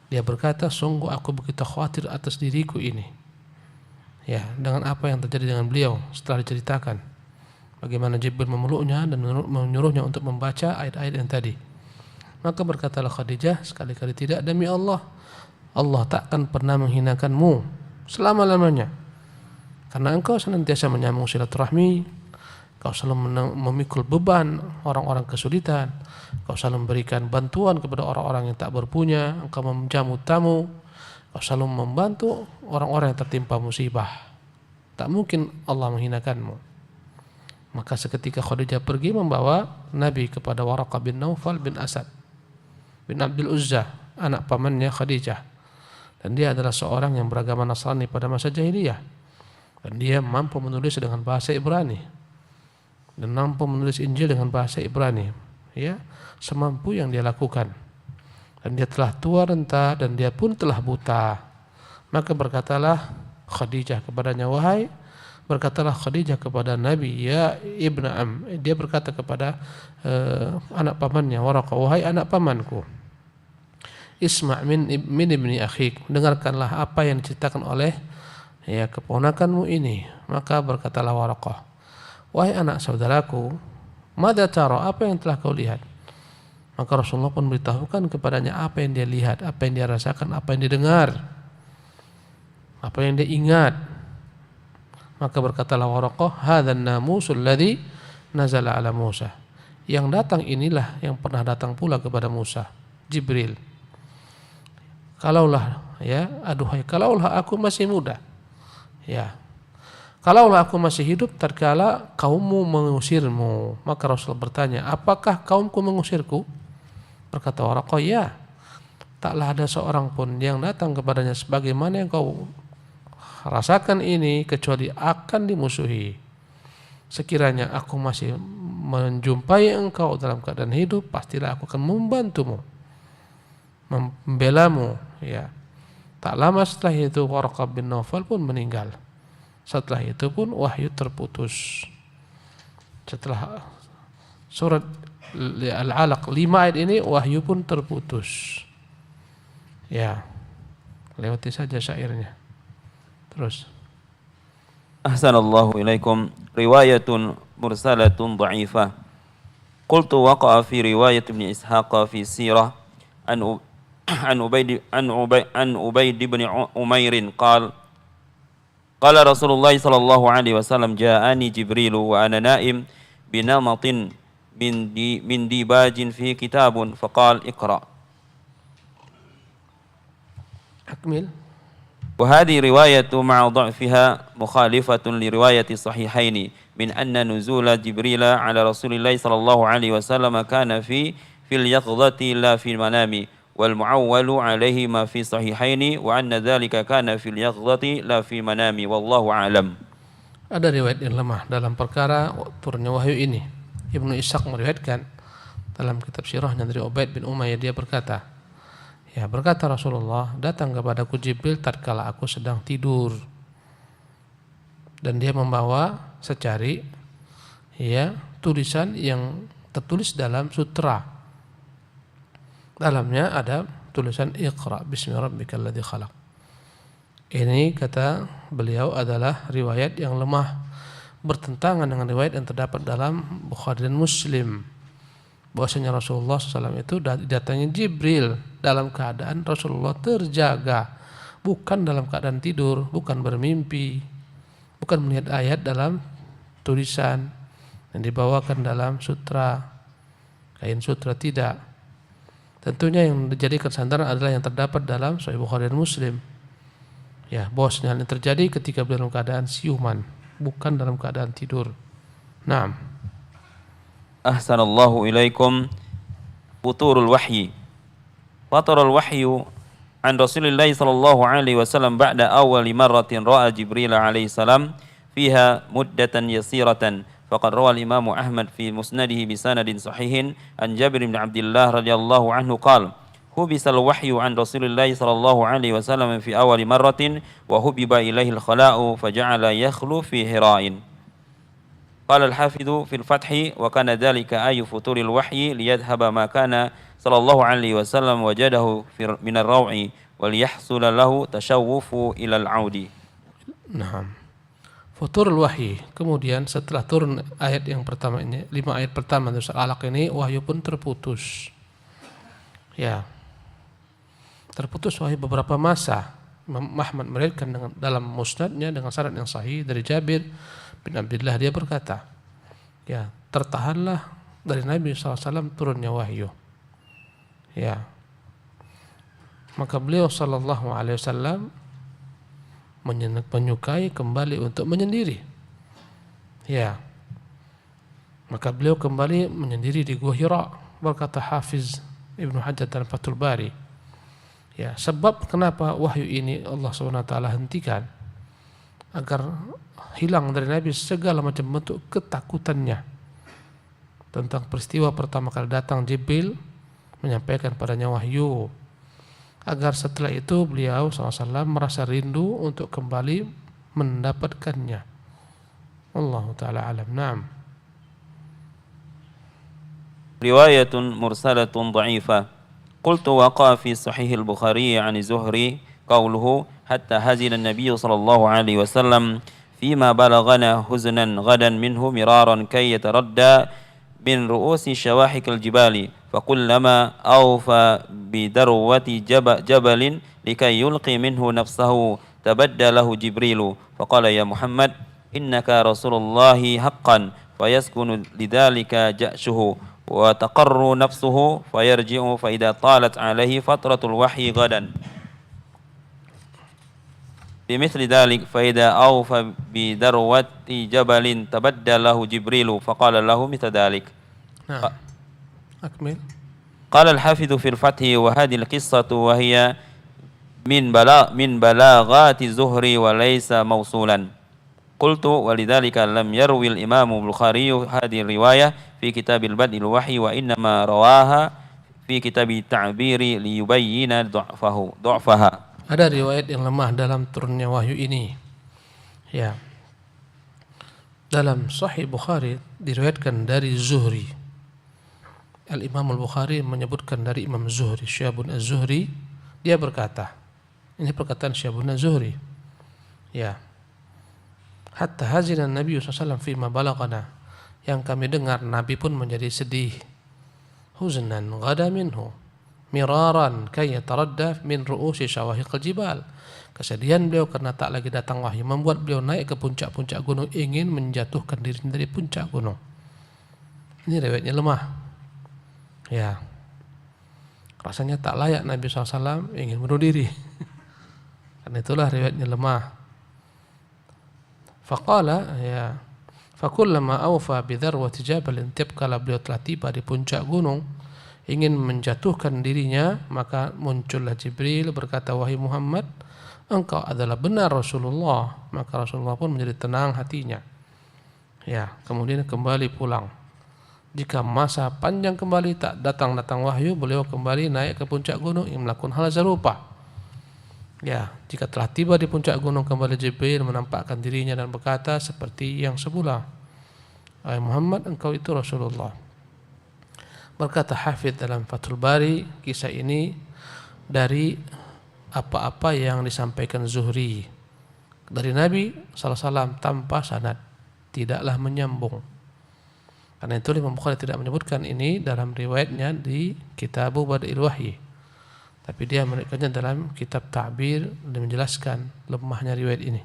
Dia berkata, sungguh aku begitu khawatir atas diriku ini. Ya, dengan apa yang terjadi dengan beliau setelah diceritakan bagaimana Jibril memeluknya dan menyuruhnya untuk membaca ayat-ayat yang tadi. Maka berkatalah Khadijah, sekali-kali tidak, demi Allah, Allah takkan pernah menghinakanmu selama-lamanya. Karena engkau senantiasa menyambung silaturahmi, kau selalu memikul beban orang-orang kesulitan, kau selalu memberikan bantuan kepada orang-orang yang tak berpunya, engkau menjamu tamu, kau selalu membantu orang-orang yang tertimpa musibah. Tak mungkin Allah menghinakanmu. Maka seketika Khadijah pergi membawa Nabi kepada Waraqah bin Naufal bin Asad bin Abdul Uzza, anak pamannya Khadijah. Dan dia adalah seorang yang beragama Nasrani pada masa jahiliyah. Dan dia mampu menulis dengan bahasa Ibrani. Dan mampu menulis Injil dengan bahasa Ibrani. Ya, semampu yang dia lakukan. Dan dia telah tua renta dan dia pun telah buta. Maka berkatalah Khadijah kepadanya, berkatalah Khadijah kepada Nabi, ya ibna am. Dia berkata kepada anak pamannya Waraqah, wahai anak pamanku, isma' min ibni akhik, dengarkanlah apa yang diceritakan oleh keponakanmu ini. Maka berkatalah Waraqah, wahai anak saudaraku, madza tara, apa yang telah kau lihat? Maka Rasulullah pun beritahukan kepadanya apa yang dia lihat, apa yang dia rasakan, apa yang dia dengar, apa yang dia ingat. Maka berkatalah Waraqah, hadzan namusul ladzi nazala ala Musa. Yang datang inilah yang pernah datang pula kepada Musa, Jibril. Kalaulah kalaulah aku masih muda. Ya. Kalaulah aku masih hidup tatkala kaummu mengusirmu. Maka Rasul bertanya, apakah kaumku mengusirku? Berkata Waraqah, ya. Taklah ada seorang pun yang datang kepadanya sebagaimana yang kau rasakan ini kecuali akan dimusuhi. Sekiranya aku masih menjumpai engkau dalam keadaan hidup, pastilah aku akan membantumu, membelamu. Ya. Tak lama setelah itu Waraqah bin Naufal pun meninggal. Setelah itu pun wahyu terputus. Setelah surat Al-Alaq 5 ayat ini, wahyu pun terputus. Ya, lewati saja syairnya. Terus. Ahsanallahu ilaikum. Riwayatun mursalatun dha'ifah. Qultu waqa'a fi riwayat Ibn Ishaq fi sirah an Ubaid bin Umairin qala Rasulullah sallallahu alaihi wasallam ja'ani Jibrilu wa ana na'im binamatin min dibajin fi kitabun faqal iqra. Akmil. وهذه رواية مع ضعفها مخالفة لرواية الصحيحين من أن نزول جبريل على رسول الله صلى الله عليه وسلم كان في اليقظة لا في المنام والمعول عليه ما في الصحيحين وأن ذلك كان في اليقظة لا في المنام والله أعلم. Ada riwayat yang lemah dalam perkara turunnya wahyu ini. Ibnu Ishaq meriwayatkan dalam kitab sirahnya dari Ubaid bin Umayyah, dia berkata, ya, berkata Rasulullah, datang kepadaku Jibril tatkala aku sedang tidur. Dan dia membawa secari tulisan yang tertulis dalam sutra. Dalamnya ada tulisan Iqra bismi rabbikal ladzi khalaq. Ini kata beliau adalah riwayat yang lemah, bertentangan dengan riwayat yang terdapat dalam Bukhari dan Muslim. bahwasanya Rasulullah SAW itu datangnya Jibril dalam keadaan Rasulullah terjaga, bukan dalam keadaan tidur, bukan bermimpi, bukan melihat ayat dalam tulisan yang dibawakan dalam sutra, kain sutra, tidak. Tentunya yang dijadikan sandaran adalah yang terdapat dalam Sahih Bukhari dan Muslim. Ya, bahwasanya hal yang terjadi ketika beliau dalam keadaan siuman, bukan dalam keadaan tidur. Naam. Ahsanallahu ilaikum. Futurul wahyi. Fatarul wahyu an Rasulillah sallallahu alaihi wasallam ba'da awwali marratin ra'a Jibril alaihi salam fiha muddatan yasiratan. Faqad rawa al-Imam Ahmad fi musnadihi bi sanadin sahihin an Jabir bin Abdullah radhiyallahu anhu qala hubisa al-wahyu an Rasulillah sallallahu alaihi wasallam fi awwali marratin wa hubiba ilaihi al-khala'u faja'ala yakhlu fi hira'in. Qala al-Hafidhu fil Fathi wa kana dhalika ayu futuril wahyi liyadhhaba ma kana sallallahu alaihi wasallam wajadahu min ar-raw'i wal yahsul lahu tashawwufu ila al-'audi. Naam. Futurul wahyi. Kemudian setelah turun ayat yang pertama ini, 5 ayat pertama dari surah Al-Alaq ini, wahyu pun terputus. Ya. Terputus wahyu beberapa masa. Imam Ahmad meriwayatkan dalam musnadnya dengan sanad yang sahih dari Jabir bin Abdullah, dia berkata, ya, tertahanlah dari Nabi SAW turunnya wahyu. Ya. Maka beliau SAW menyukai kembali untuk menyendiri. Ya. Maka beliau kembali menyendiri di Gua Hira, berkata Hafiz Ibnu Hajar dalam Fathul Bari. Ya, sebab kenapa wahyu ini Allah SWT hentikan, agar hilang dari Nabi segala macam bentuk ketakutannya tentang peristiwa pertama kali datang Jibril menyampaikan padanya wahyu, agar setelah itu beliau SAW merasa rindu untuk kembali mendapatkannya. Wallahu ta'ala alam. Naam. Riwayatun mursalatun dha'ifah. Qultu waqa fi sahih al-Bukhari 'an Zuhri qawluhu hatta hazina an-nabiy sallallahu alaihi wasallam fima balaghana huznan ghadan minhu miraran kay yataradda min ru'usi syawahik al-jibali fakullama awfa bidarwati jabalin likay yulqi minhu nafsahu tabaddalahu Jibrilu faqala ya Muhammad innaka rasulullahi haqqan fayaskunu lidhalika ja'shuhu wa taqarru nafsuhu fayarji'u fa idza talat alaihi fatratul wahyi ghadan bimithli dhalik fa idza awfa bidarwati jabalin tabaddalahu Jibrilu faqala lahu mithla dhalik. Nah, akmil. Qala al-Hafidhu fil Fathi wa hadhihi al-qissatu wa hiya min balaghati Zuhri wa laysa mawsulan. Qultu walidzalika lam yarwi al-Imam Bukhari hadhihi riwayah fi kitab al-Bad'il Wahyi wa innama rawaha fi kitab at-Ta'biri li yubayyana du'faha. Ada riwayat yang lemah dalam turunnya wahyu ini. Ya. Dalam Sahih Bukhari diriwayatkan dari Zuhri. Al-Imam Al-Bukhari menyebutkan dari Imam Zuhri, Syabun Az-Zuhri, dia berkata, ini perkataan Syabun Az-Zuhri, ya, hatta hazina Nabi SAW fima balaghana, yang kami dengar Nabi pun menjadi sedih, huznan ghada minhu miraran kay yataradda min ru'usi syawahiqil jibal, kesedihan beliau karena tak lagi datang wahyu membuat beliau naik ke puncak-puncak gunung, ingin menjatuhkan diri dari puncak gunung. Ini riwayatnya lemah. Ya, rasanya tak layak Nabi SAW ingin bunuh diri. Karena itulah riwayatnya lemah. Faqala, ya, fakullama awfa bidarwati jabalin, tiap kala beliau telah tiba di puncak gunung ingin menjatuhkan dirinya, maka muncullah Jibril berkata, wahai Muhammad, engkau adalah benar Rasulullah. Maka Rasulullah pun menjadi tenang hatinya. Ya, kemudian kembali pulang. Jika masa panjang kembali tak datang wahyu, beliau kembali naik ke puncak gunung yang melakukan hal serupa. Ya, jika telah tiba di puncak gunung, kembali Jibril menampakkan dirinya dan berkata seperti yang semula, wahai Muhammad, engkau itu Rasulullah. Berkata Hafidz dalam Fathul Bari, kisah ini dari apa-apa yang disampaikan Zuhri dari Nabi SAW tanpa sanad, tidaklah menyambung. Karena itu Imam Bukhari tidak menyebutkan ini dalam riwayatnya di Kitabu Bada'il Wahyi. Tapi dia menyebutkannya dalam kitab Ta'bir dan menjelaskan lemahnya riwayat ini.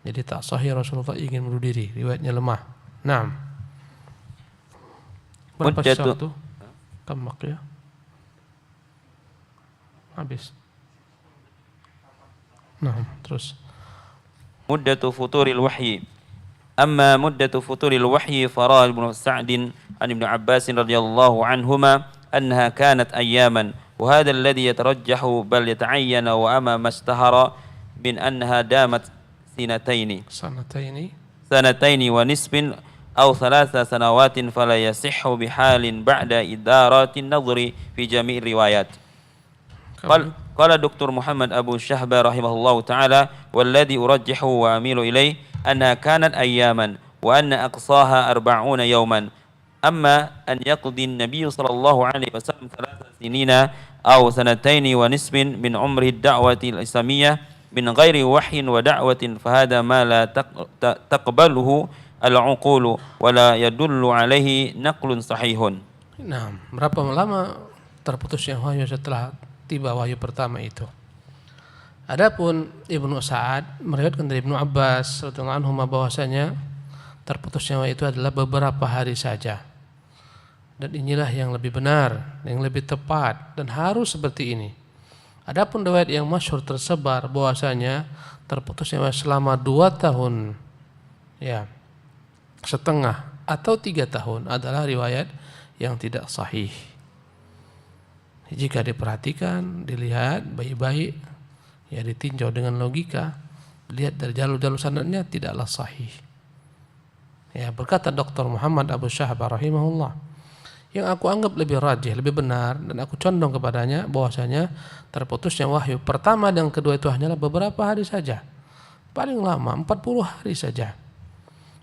Jadi tak sahih Rasulullah ingin bunuh diri, riwayatnya lemah. Naam. Berapa waktu? Kamak ya? Habis. Nah, terus. Muddatu futuril wahyi. Amma muddatu futuril wahyi farah ibn Sa'd an Ibn Abbas radhiyallahu anhuma annaha kanat ayyaman wa hadha alladhi yatarajjahu bal yata'ayyana wa amma mashtahara min annaha damat sanataini wa nisbin أو 3 سنوات فلا يصح بحال بعد إدارة النظر في جميع الروايات. قال دكتور محمد أبو شهبة رحمه الله تعالى والذي أرجحه وأميل إليه أنها كانت أياما وأن أقصاها 40 يوما. أما أن يقضي النبي صلى الله عليه وسلم 3 سنين أو 2 ونصف من عمره الدعوة الإسلامية من غير وحي ودعوة فهذا ما لا تقبله al-uqulu wala yadullu alaihi naqlun sahihun. Nah, berapa lama terputusnya wahyu setelah tiba wahyu pertama itu? Adapun Ibnu Sa'ad meriwayatkan dari Ibnu Abbas radhiyallahu anhu bahwasanya terputusnya wahyu itu adalah beberapa hari saja. Dan inilah yang lebih benar, yang lebih tepat dan harus seperti ini. Adapun riwayat yang masyhur tersebar bahwasanya terputusnya wahyu selama 2 tahun ya setengah atau 3 tahun adalah riwayat yang tidak sahih. Jika diperhatikan, dilihat baik-baik, ya ditinjau dengan logika, lihat dari jalur-jalur sanadnya tidaklah sahih. Ya, berkata Dr. Muhammad Abu Syahbah rahimahullah, yang aku anggap lebih rajih, lebih benar dan aku condong kepadanya bahwasanya terputusnya wahyu pertama dan kedua itu hanyalah beberapa hari saja. Paling lama 40 hari saja.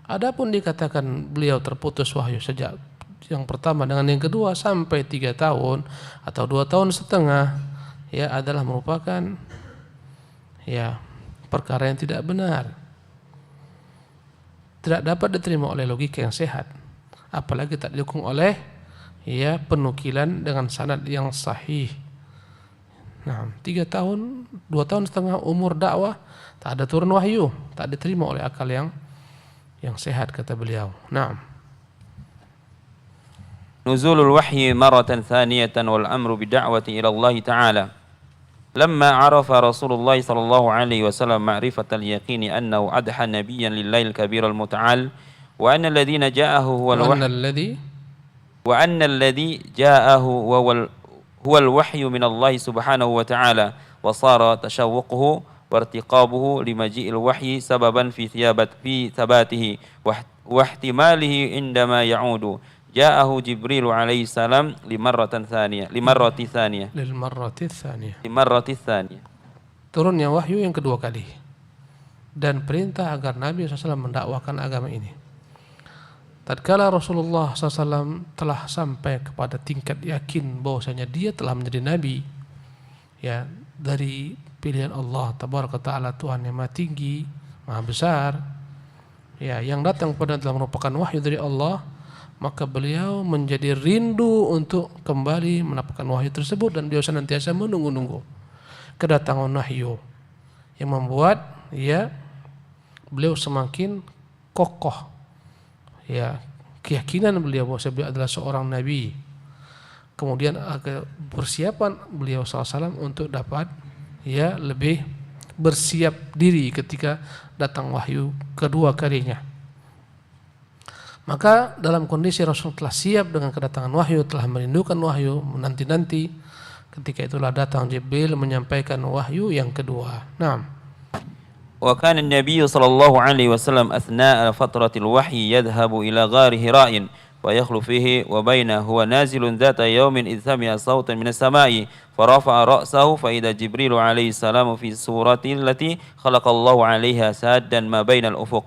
Adapun dikatakan beliau terputus wahyu sejak yang pertama dengan yang kedua sampai 3 tahun atau 2 tahun setengah, ya adalah merupakan ya perkara yang tidak benar. Tidak dapat diterima oleh logika yang sehat, apalagi tak didukung oleh ya penukilan dengan sanad yang sahih. Nah, 3 tahun, 2 tahun setengah umur dakwah tak ada turun wahyu, tak diterima oleh akal yang sehat kata beliau. Naam. Nuzulul wahyi maratan thaniyatan wal amru bid'awati ila Allah Ta'ala. Lamma arafa Rasulullah sallallahu alaihi wasallam ma'rifatal yaqini annahu adha nabiyyan lillahi al-kabir al-muta'al wa anna alladhina ja'ahu huwa al-wahyu min Allah subhanahu wa ta'ala wa sara tashawwuquhu وارتقابه لمجيء الوحي سببا في ثباته واحتماله عندما يعود جاءه جبريل عليه السلام للمرة الثانية turunnya wahyu yang kedua kali dan perintah agar Nabi SAW mendakwakan agama ini. Tatkala Rasulullah SAW telah sampai kepada tingkat yakin bahwasanya dia telah menjadi Nabi ya dari pilihan Allah tabaraka ta'ala, Tuhan yang maha tinggi, maha besar, ya yang datang kepada telah merupakan wahyu dari Allah, maka beliau menjadi rindu untuk kembali mendapatkan wahyu tersebut dan beliau senantiasa menunggu-nunggu kedatangan wahyu yang membuat ya beliau semakin kokoh ya keyakinan beliau bahwa beliau adalah seorang nabi. Kemudian persiapan beliau SAW untuk dapat ya lebih bersiap diri ketika datang wahyu kedua kalinya. Maka dalam kondisi Rasul telah siap dengan kedatangan wahyu, telah merindukan wahyu, menanti-nanti, ketika itulah datang Jibril menyampaikan wahyu yang kedua. Naam. Wa kana an-nabiy sallallahu alaihi wasallam athna'a fatratil wahyi yadhhabu ila ghari Hira'in ويخلو فيه وبينه هو نازل ذات يوم إذ سمع صوتا من السماء فرفع رأسه فإذا جبريل عليه السلام في الصورة التي خلق الله عليها سادا ما بين الأفق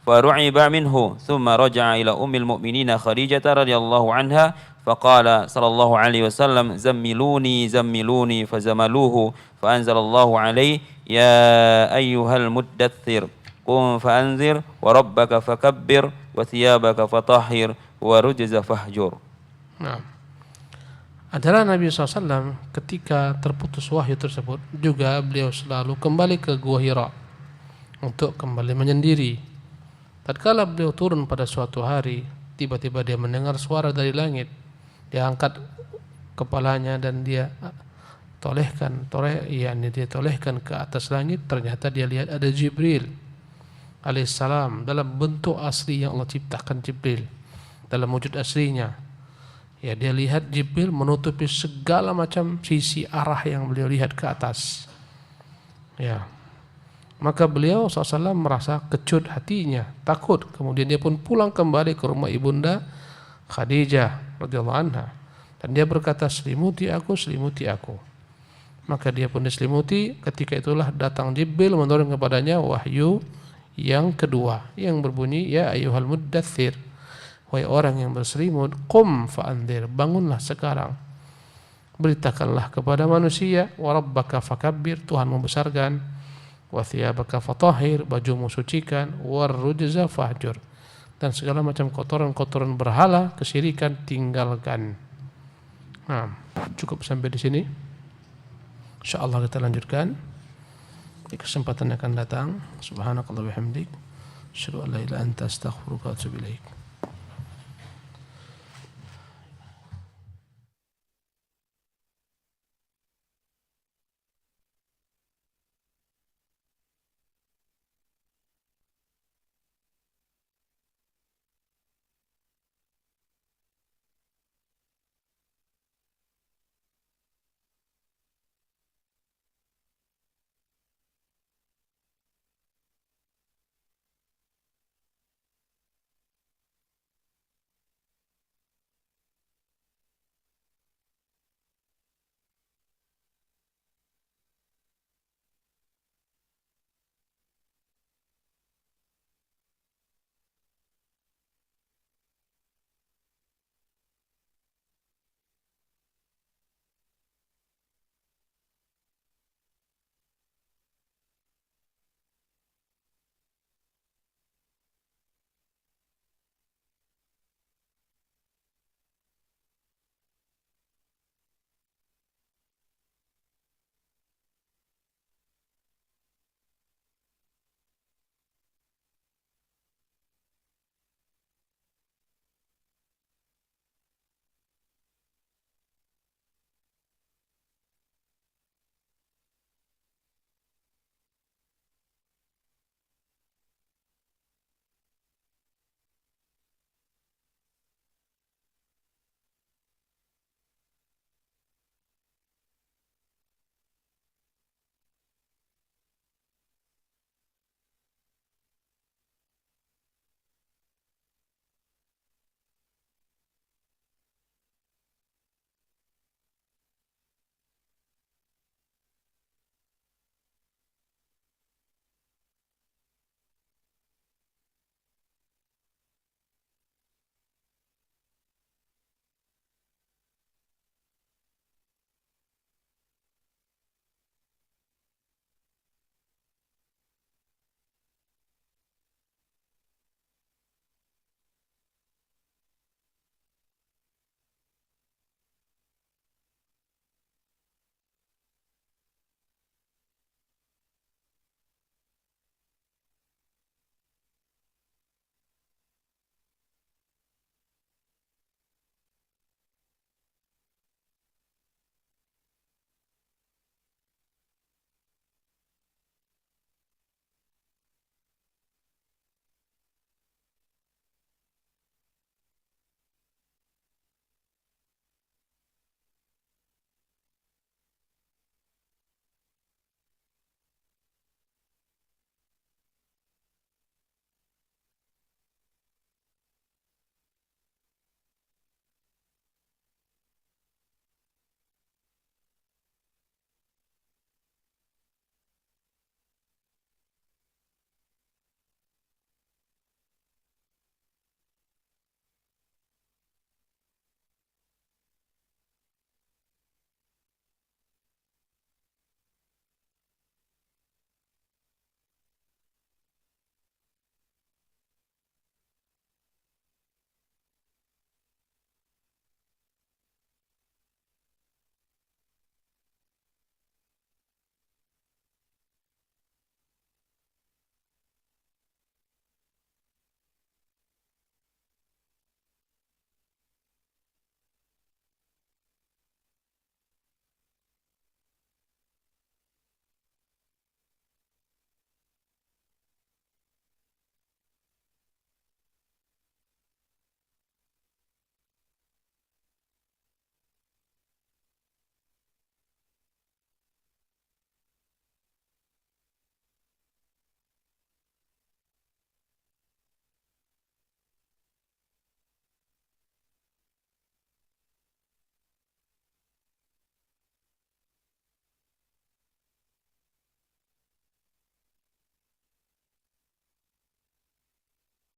فرعب منه ثم رجع إلى أم المؤمنين خديجة رضي الله عنها فقال صلى الله عليه وسلم زملوني فزملوه فأنزل الله عليه يا أيها المدثر قم فأنذر وربك فكبر wa thiyabaka fatahhir wa rujza fahjur. Nah, adalah Nabi SAW ketika terputus wahyu tersebut juga beliau selalu kembali ke Gua Hira untuk kembali menyendiri. Tatkala beliau turun pada suatu hari, tiba-tiba dia mendengar suara dari langit. Dia angkat kepalanya dan dia tolehkan ke atas langit. Ternyata dia lihat ada Jibril alaihissalam dalam bentuk asli yang Allah ciptakan Jibril dalam wujud aslinya. Ya, dia lihat Jibril menutupi segala macam sisi arah yang beliau lihat ke atas. Ya, maka beliau SAW merasa kecut hatinya, takut. Kemudian dia pun pulang kembali ke rumah ibunda Khadijah radhiyallahu anha. Dan dia berkata, selimuti aku. Maka dia pun diselimuti. Ketika itulah datang Jibril menurun kepadanya wahyu yang kedua yang berbunyi, ya ayyuhal muddaththir, wahai orang yang berselimut, qum fa'andzir, bangunlah sekarang, beritakanlah kepada manusia, wa rabbaka fakabbir, Tuhan membesarkan, wa thiyabaka fatahhir, bajumu sucikan, war rujza fahjur, dan segala macam kotoran-kotoran berhala, kesyirikan tinggalkan. Nah, cukup sampai di sini. Insyaallah kita lanjutkan di kesempatan yang akan datang. Subhanakallah wa bihamdik, asyhadu an la ilaha illa anta, astaghfiruka wa atubu ilaik.